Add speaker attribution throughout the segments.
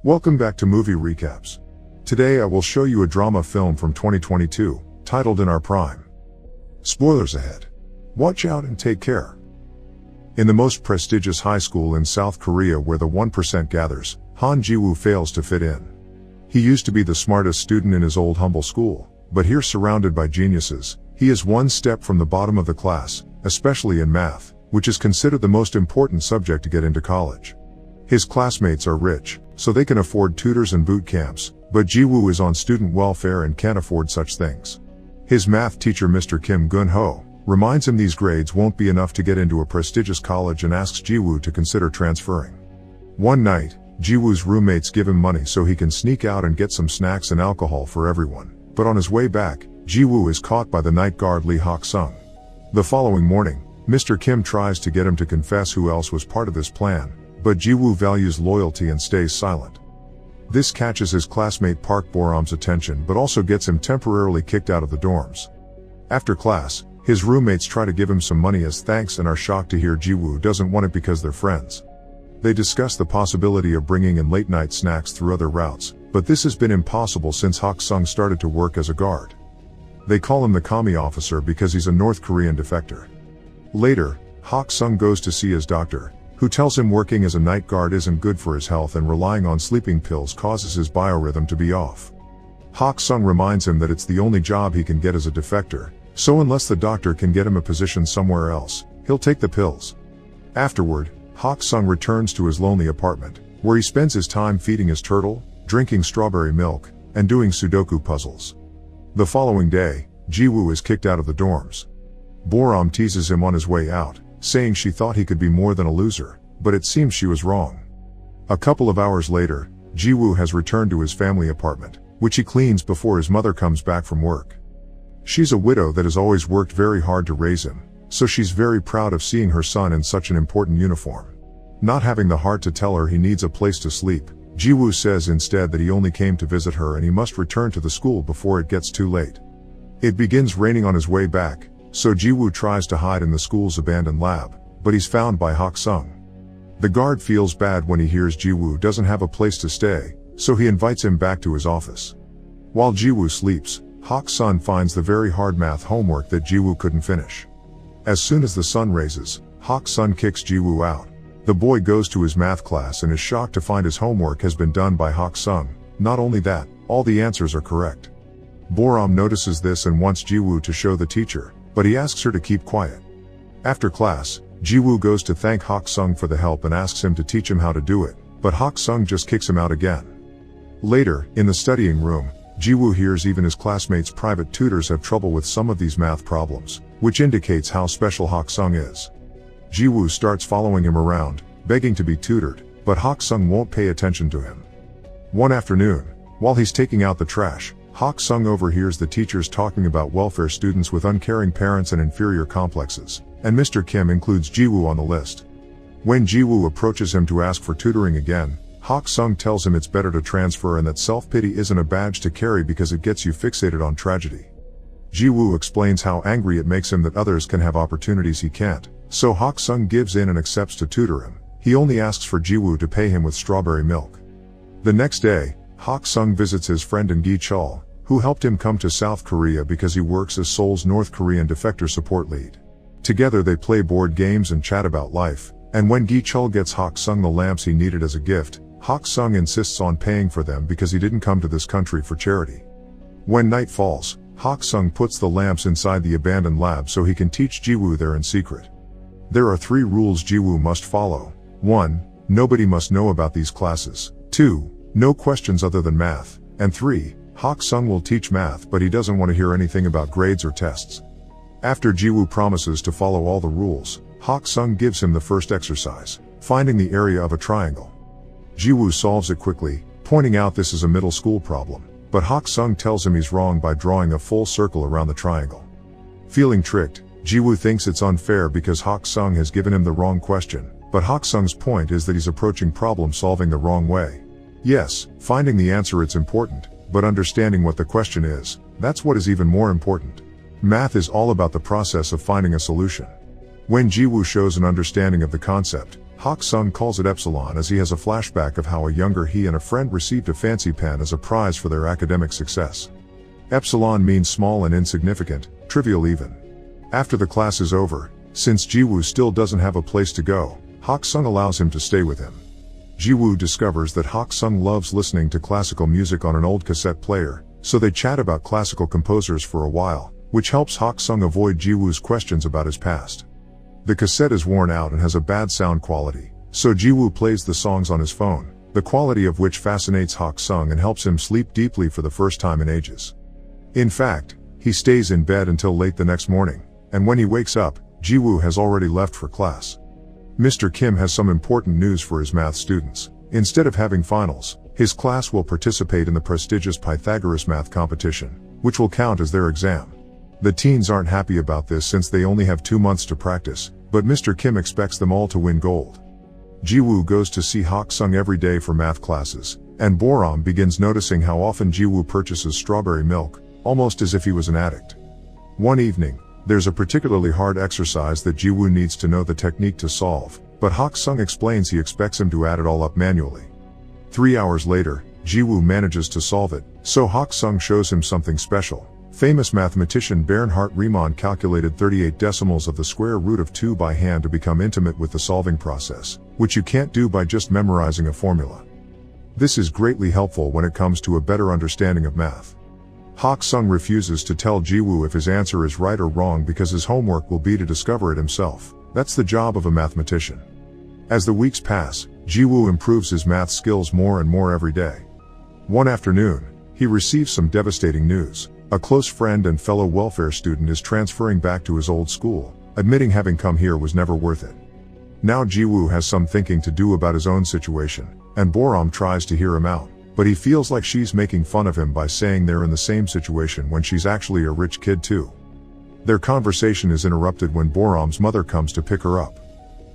Speaker 1: Welcome back to Movie Recaps. Today I will show you a drama film from 2022, titled In Our Prime. Spoilers ahead. Watch out and take care. In the most prestigious high school in South Korea where the 1% gathers, Han Ji-woo fails to fit in. He used to be the smartest student in his old humble school, but here surrounded by geniuses, he is one step from the bottom of the class, especially in math, which is considered the most important subject to get into college. His classmates are rich, so they can afford tutors and boot camps, but Ji-woo is on student welfare and can't afford such things. His math teacher Mr. Kim Gun-ho reminds him these grades won't be enough to get into a prestigious college and asks Ji-woo to consider transferring. One night, Ji-woo's roommates give him money so he can sneak out and get some snacks and alcohol for everyone, but on his way back, Ji-woo is caught by the night guard Lee Hak-Soo. The following morning, Mr. Kim tries to get him to confess who else was part of this plan, but Ji-woo values loyalty and stays silent. This catches his classmate Park Boram's attention but also gets him temporarily kicked out of the dorms. After class, his roommates try to give him some money as thanks and are shocked to hear Ji-woo doesn't want it because they're friends. They discuss the possibility of bringing in late-night snacks through other routes, but this has been impossible since Hak-Soo started to work as a guard. They call him the commie officer because he's a North Korean defector. Later, Hak-Soo goes to see his doctor, who tells him working as a night guard isn't good for his health and relying on sleeping pills causes his biorhythm to be off. Hak-Soo reminds him that it's the only job he can get as a defector, so unless the doctor can get him a position somewhere else, he'll take the pills. Afterward, Hak-Soo returns to his lonely apartment, where he spends his time feeding his turtle, drinking strawberry milk, and doing Sudoku puzzles. The following day, Ji-woo is kicked out of the dorms. Boram teases him on his way out, saying she thought he could be more than a loser, but it seems she was wrong. A couple of hours later, Ji-woo has returned to his family apartment, which he cleans before his mother comes back from work. She's a widow that has always worked very hard to raise him, so she's very proud of seeing her son in such an important uniform. Not having the heart to tell her he needs a place to sleep, Ji-woo says instead that he only came to visit her and he must return to the school before it gets too late. It begins raining on his way back, so Ji-woo tries to hide in the school's abandoned lab, but he's found by Hak-Soo. The guard feels bad when he hears Ji-woo doesn't have a place to stay, so he invites him back to his office. While Ji-woo sleeps, Hak-Soo finds the very hard math homework that Ji-woo couldn't finish. As soon as the sun raises, Hak-Soo kicks Ji-woo out. The boy goes to his math class and is shocked to find his homework has been done by Hak-Soo. Not only that, all the answers are correct. Boram notices this and wants Ji-woo to show the teacher, but he asks her to keep quiet. After class, Ji-woo goes to thank Hak-Soo for the help and asks him to teach him how to do it, but Hak-Soo just kicks him out again. Later, in the studying room, Ji-woo hears even his classmates' private tutors have trouble with some of these math problems, which indicates how special Hak-Soo is. Ji-woo starts following him around, begging to be tutored, but Hak-Soo won't pay attention to him. One afternoon, while he's taking out the trash, Hak-Soo overhears the teachers talking about welfare students with uncaring parents and inferior complexes, and Mr. Kim includes Ji-woo on the list. When Ji-woo approaches him to ask for tutoring again, Hak-Soo tells him it's better to transfer and that self-pity isn't a badge to carry because it gets you fixated on tragedy. Ji-woo explains how angry it makes him that others can have opportunities he can't, so Hak-Soo gives in and accepts to tutor him. He only asks for Ji-woo to pay him with strawberry milk. The next day, Hak-Soo visits his friend Gi-Chul, who helped him come to South Korea because he works as Seoul's North Korean defector support lead. Together they play board games and chat about life, and when Gi-Chul gets Hak-Soo the lamps he needed as a gift, Hak-Soo insists on paying for them because he didn't come to this country for charity. When night falls, Hak-Soo puts the lamps inside the abandoned lab so he can teach Ji-woo there in secret. There are 3 rules Ji-woo must follow. 1. Nobody must know about these classes. 2. No questions other than math. And 3. Hak-Soo will teach math but he doesn't want to hear anything about grades or tests. After Ji-woo promises to follow all the rules, Hak-Soo gives him the first exercise, finding the area of a triangle. Ji-woo solves it quickly, pointing out this is a middle school problem, but Hak-Soo tells him he's wrong by drawing a full circle around the triangle. Feeling tricked, Ji-woo thinks it's unfair because Hak-Soo has given him the wrong question, but Hak-Soo's point is that he's approaching problem solving the wrong way. Yes, finding the answer it's important, but understanding what the question is, that's what is even more important. Math is all about the process of finding a solution. When Ji-woo shows an understanding of the concept, Hak-Sung calls it Epsilon as he has a flashback of how a younger he and a friend received a fancy pen as a prize for their academic success. Epsilon means small and insignificant, trivial even. After the class is over, since Ji-Woo still doesn't have a place to go, Hak-Sung allows him to stay with him. Ji-Woo discovers that Hak-Sung loves listening to classical music on an old cassette player, so they chat about classical composers for a while, which helps Hak-Sung avoid Ji-Woo's questions about his past. The cassette is worn out and has a bad sound quality, so Ji-Woo plays the songs on his phone, the quality of which fascinates Hak-Sung and helps him sleep deeply for the first time in ages. In fact, he stays in bed until late the next morning, and when he wakes up, Ji-Woo has already left for class. Mr. Kim has some important news for his math students. Instead of having finals, his class will participate in the prestigious Pythagoras math competition, which will count as their exam. The teens aren't happy about this since they only have 2 months to practice, but Mr. Kim expects them all to win gold. Ji-Woo goes to see Hak-Sung every day for math classes, and Boram begins noticing how often Ji-Woo purchases strawberry milk, almost as if he was an addict. One evening, there's a particularly hard exercise that Ji-Woo needs to know the technique to solve, but Hak-Sung explains he expects him to add it all up manually. 3 hours later, Ji-Woo manages to solve it, so Hak-Sung shows him something special. Famous mathematician Bernhard Riemann calculated 38 decimals of the square root of 2 by hand to become intimate with the solving process, which you can't do by just memorizing a formula. This is greatly helpful when it comes to a better understanding of math. Hak-Sung refuses to tell Ji-Woo if his answer is right or wrong because his homework will be to discover it himself. That's the job of a mathematician. As the weeks pass, Ji-Woo improves his math skills more and more every day. One afternoon, he receives some devastating news. A close friend and fellow welfare student is transferring back to his old school, admitting having come here was never worth it. Now Ji-Woo has some thinking to do about his own situation, and Boram tries to hear him out, but he feels like she's making fun of him by saying they're in the same situation when she's actually a rich kid too. Their conversation is interrupted when Boram's mother comes to pick her up.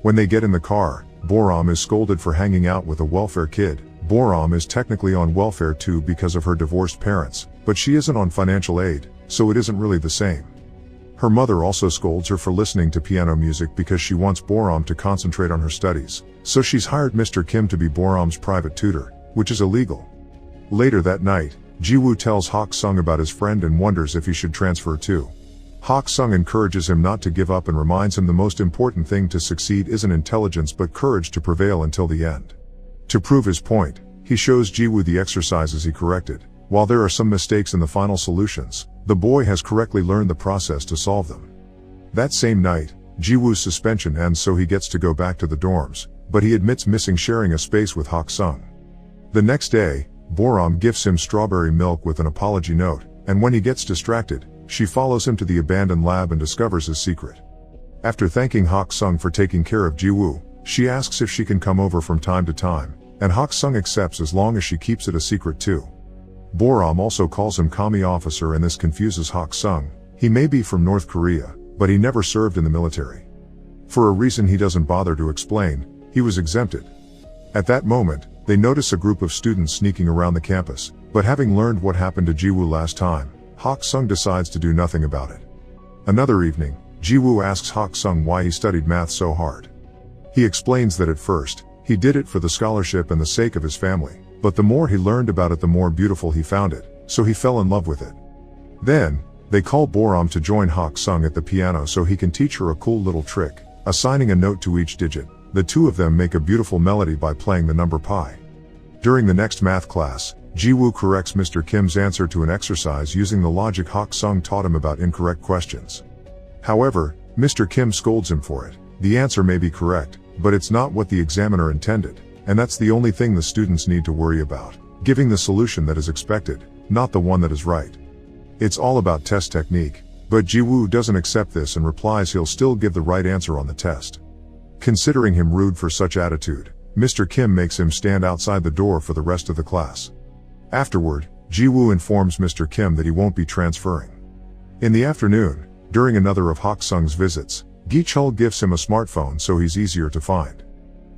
Speaker 1: When they get in the car, Boram is scolded for hanging out with a welfare kid. Boram is technically on welfare too because of her divorced parents, but she isn't on financial aid, so it isn't really the same. Her mother also scolds her for listening to piano music because she wants Boram to concentrate on her studies, so she's hired Mr. Kim to be Boram's private tutor, which is illegal. Later that night, Ji-Woo tells Hak-Sung about his friend and wonders if he should transfer too. Hak-Sung encourages him not to give up and reminds him the most important thing to succeed isn't intelligence but courage to prevail until the end. To prove his point, he shows Ji-Woo the exercises he corrected. While there are some mistakes in the final solutions, the boy has correctly learned the process to solve them. That same night, Ji-Woo's suspension ends so he gets to go back to the dorms, but he admits missing sharing a space with Hak-Sung. The next day, Boram gifts him strawberry milk with an apology note, and when he gets distracted, she follows him to the abandoned lab and discovers his secret. After thanking Hak-Sung for taking care of Ji-Woo, she asks if she can come over from time to time, and Hak-Sung accepts as long as she keeps it a secret too. Boram also calls him Kami officer and this confuses Hak-Sung. He may be from North Korea, but he never served in the military. For a reason he doesn't bother to explain, he was exempted. At that moment, they notice a group of students sneaking around the campus, but having learned what happened to Ji-Woo last time, Hak-Sung decides to do nothing about it. Another evening, Ji-Woo asks Hak-Sung why he studied math so hard. He explains that at first, he did it for the scholarship and the sake of his family, but the more he learned about it the more beautiful he found it, so he fell in love with it. Then, they call Boram to join Hak-Sung at the piano so he can teach her a cool little trick, assigning a note to each digit. The two of them make a beautiful melody by playing the number pi. During the next math class, Ji-Woo corrects Mr. Kim's answer to an exercise using the logic Hak-Sung taught him about incorrect questions. However, Mr. Kim scolds him for it. The answer may be correct, but it's not what the examiner intended, and that's the only thing the students need to worry about, giving the solution that is expected, not the one that is right. It's all about test technique, but Ji-Woo doesn't accept this and replies he'll still give the right answer on the test. Considering him rude for such attitude, Mr. Kim makes him stand outside the door for the rest of the class. Afterward, Ji-Woo informs Mr. Kim that he won't be transferring. In the afternoon, during another of Hak-Sung's visits, Gi-chul gives him a smartphone so he's easier to find.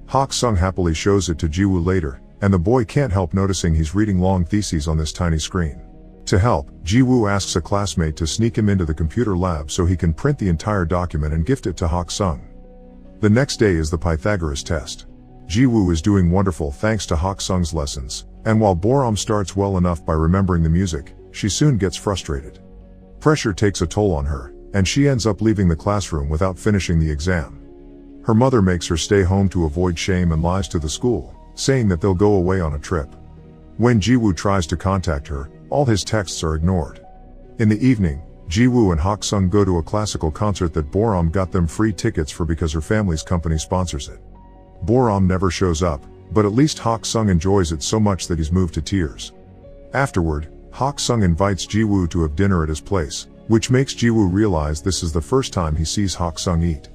Speaker 1: Hak-Sung happily shows it to Ji-Woo later, and the boy can't help noticing he's reading long theses on this tiny screen. To help, Ji-Woo asks a classmate to sneak him into the computer lab so he can print the entire document and gift it to Hak-Sung. The next day is the Pythagoras test. Ji-woo is doing wonderful thanks to Hak-Sung's lessons, and while Boram starts well enough by remembering the music, she soon gets frustrated. Pressure takes a toll on her, and she ends up leaving the classroom without finishing the exam. Her mother makes her stay home to avoid shame and lies to the school, saying that they'll go away on a trip. When Ji-woo tries to contact her, all his texts are ignored. In the evening, Ji-woo and Hak-Sung go to a classical concert that Boram got them free tickets for because her family's company sponsors it. Boram never shows up, but at least Hak-Sung enjoys it so much that he's moved to tears. Afterward, Hak-Sung invites Ji-woo to have dinner at his place, which makes Ji-woo realize this is the first time he sees Hak-Sung eat.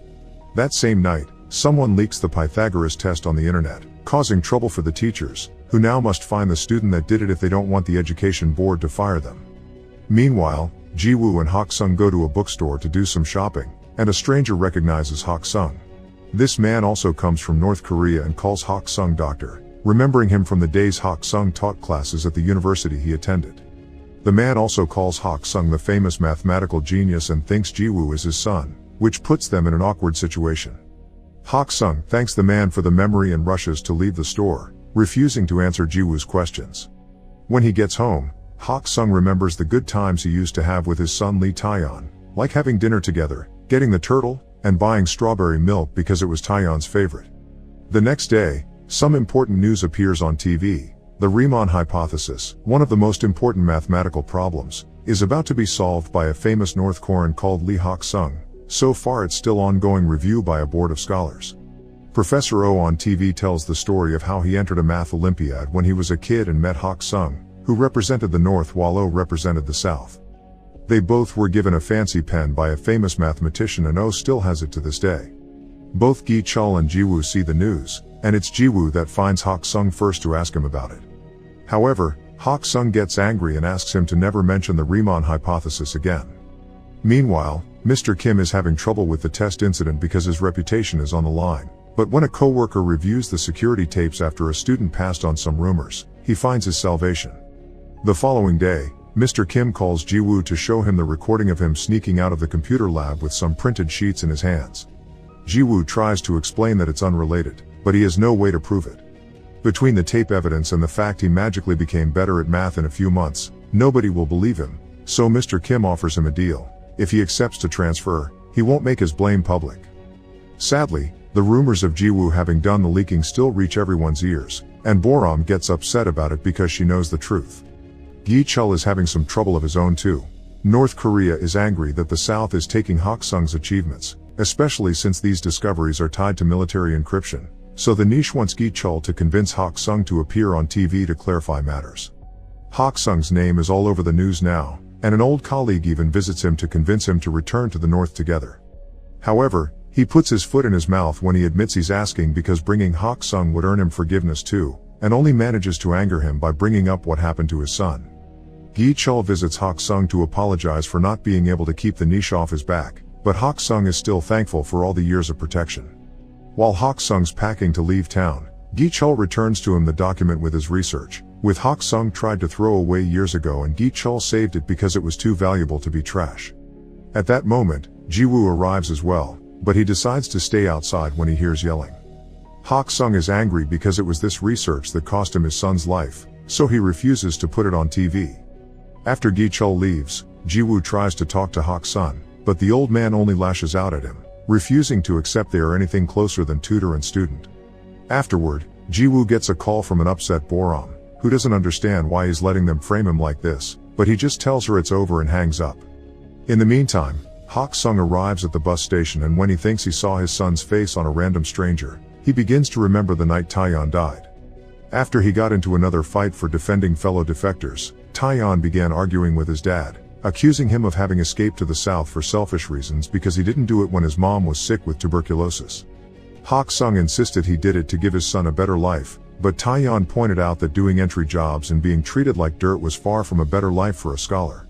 Speaker 1: That same night, someone leaks the Pythagoras test on the internet, causing trouble for the teachers, who now must find the student that did it if they don't want the education board to fire them. Meanwhile, Ji-woo and Hak-Sung go to a bookstore to do some shopping, and a stranger recognizes Hak-Sung. This man also comes from North Korea and calls Hak-Sung doctor, remembering him from the days Hak-Sung taught classes at the university he attended. The man also calls Hak-Sung the famous mathematical genius and thinks Ji-woo is his son, which puts them in an awkward situation. Hak-Sung thanks the man for the memory and rushes to leave the store, refusing to answer Ji-woo's questions. When he gets home, Hak-Sung remembers the good times he used to have with his son Lee Taeyeon, like having dinner together, getting the turtle, and buying strawberry milk because it was Taeyeon's favorite. The next day, some important news appears on TV. The Riemann hypothesis, one of the most important mathematical problems, is about to be solved by a famous North Korean called Lee Hak-Soo. So far it's still ongoing review by a board of scholars. Professor Oh on TV tells the story of how he entered a math Olympiad when he was a kid and met Hak-Soo, who represented the North while Oh represented the South. They both were given a fancy pen by a famous mathematician and Oh still has it to this day. Both Gi-chul and Ji-woo see the news, and it's Ji-woo that finds Hak-Sung first to ask him about it. However, Hak-Sung gets angry and asks him to never mention the Riemann hypothesis again. Meanwhile, Mr. Kim is having trouble with the test incident because his reputation is on the line, but when a co-worker reviews the security tapes after a student passed on some rumors, he finds his salvation. The following day, Mr. Kim calls Ji-woo to show him the recording of him sneaking out of the computer lab with some printed sheets in his hands. Ji-woo tries to explain that it's unrelated, but he has no way to prove it. Between the tape evidence and the fact he magically became better at math in a few months, nobody will believe him, so Mr. Kim offers him a deal. If he accepts to transfer, he won't make his blame public. Sadly, the rumors of Ji-woo having done the leaking still reach everyone's ears, and Boram gets upset about it because she knows the truth. Gi-chul is having some trouble of his own too. North Korea is angry that the South is taking Hak-Sung's achievements, especially since these discoveries are tied to military encryption, so the niche wants Gi-chul to convince Hak-Sung to appear on TV to clarify matters. Hak-Sung's name is all over the news now, and an old colleague even visits him to convince him to return to the North together. However, he puts his foot in his mouth when he admits he's asking because bringing Hak-Sung would earn him forgiveness too, and only manages to anger him by bringing up what happened to his son. Gi-chul visits Hak-Sung to apologize for not being able to keep the niche off his back, but Hak-Sung is still thankful for all the years of protection. While Hak-Sung's packing to leave town, Gi-chul returns to him the document with his research, which Hak-Sung tried to throw away years ago and Gi-chul saved it because it was too valuable to be trash. At that moment, Ji-woo arrives as well, but he decides to stay outside when he hears yelling. Hak-Sung is angry because it was this research that cost him his son's life, so he refuses to put it on TV. After Gi-chul leaves, Ji-woo tries to talk to Hak-Sung, but the old man only lashes out at him, refusing to accept they are anything closer than tutor and student. Afterward, Ji-woo gets a call from an upset Boram, who doesn't understand why he's letting them frame him like this, but he just tells her it's over and hangs up. In the meantime, Hak-Sung arrives at the bus station and when he thinks he saw his son's face on a random stranger, he begins to remember the night Taeyeon died. After he got into another fight for defending fellow defectors, Taeyeon began arguing with his dad, accusing him of having escaped to the South for selfish reasons because he didn't do it when his mom was sick with tuberculosis. Hak-Sung insisted he did it to give his son a better life, but Taeyeon pointed out that doing entry jobs and being treated like dirt was far from a better life for a scholar.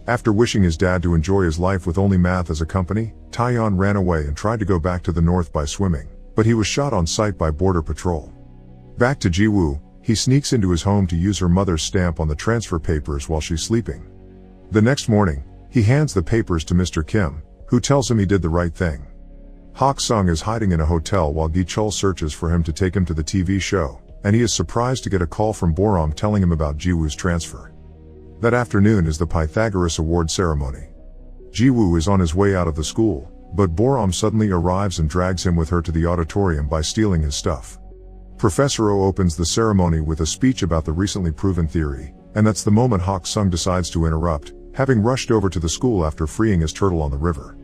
Speaker 1: After wishing his dad to enjoy his life with only math as a company, Taeyeon ran away and tried to go back to the North by swimming, but he was shot on sight by Border Patrol. Back to Ji-woo, he sneaks into his home to use her mother's stamp on the transfer papers while she's sleeping. The next morning, he hands the papers to Mr. Kim, who tells him he did the right thing. Hak-Soo is hiding in a hotel while Gi-Chul searches for him to take him to the TV show, and he is surprised to get a call from Boram telling him about Ji-Woo's transfer. That afternoon is the Pythagoras Award ceremony. Ji-Woo is on his way out of the school, but Boram suddenly arrives and drags him with her to the auditorium by stealing his stuff. Professor Oh opens the ceremony with a speech about the recently proven theory, and that's the moment Hak-Soo decides to interrupt, having rushed over to the school after freeing his turtle on the river.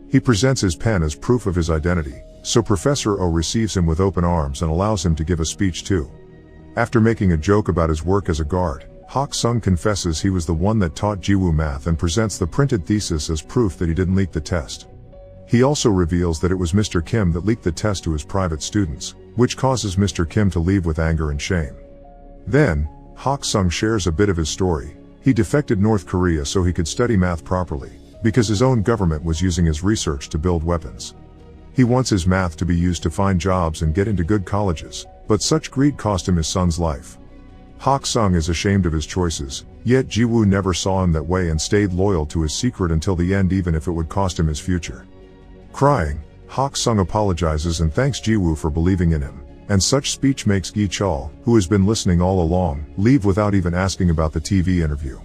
Speaker 1: He presents his pen as proof of his identity, so Professor Oh receives him with open arms and allows him to give a speech too. After making a joke about his work as a guard, Hak-Soo confesses he was the one that taught Ji-Woo math and presents the printed thesis as proof that he didn't leak the test. He also reveals that it was Mr. Kim that leaked the test to his private students, which causes Mr. Kim to leave with anger and shame. Then, Hak-Soo shares a bit of his story. He defected North Korea so he could study math properly, because his own government was using his research to build weapons. He wants his math to be used to find jobs and get into good colleges, but such greed cost him his son's life. Hak-Soo is ashamed of his choices, yet Ji-Woo never saw him that way and stayed loyal to his secret until the end, even if it would cost him his future. Crying, Hak-Soo apologizes and thanks Ji-Woo for believing in him, and such speech makes Gi-Chul, who has been listening all along, leave without even asking about the TV interview.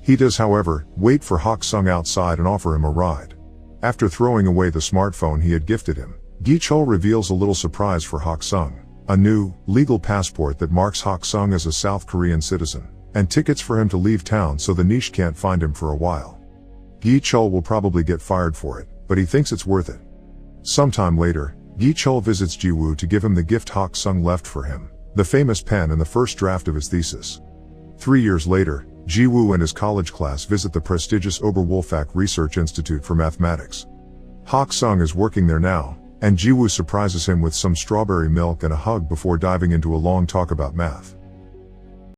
Speaker 1: He does, however, wait for Hak-Soo outside and offer him a ride. After throwing away the smartphone he had gifted him, Gi-Chul reveals a little surprise for Hak-Soo: a new, legal passport that marks Hak-Soo as a South Korean citizen, and tickets for him to leave town so the niche can't find him for a while. Gi-Chul will probably get fired for it, but he thinks it's worth it. Sometime later, Gi-Chul visits Ji-Woo to give him the gift Hak-Soo left for him, the famous pen and the first draft of his thesis. 3 years later, Ji-Woo and his college class visit the prestigious Oberwolfach Research Institute for Mathematics. Hak-Soo is working there now, and Ji-Woo surprises him with some strawberry milk and a hug before diving into a long talk about math.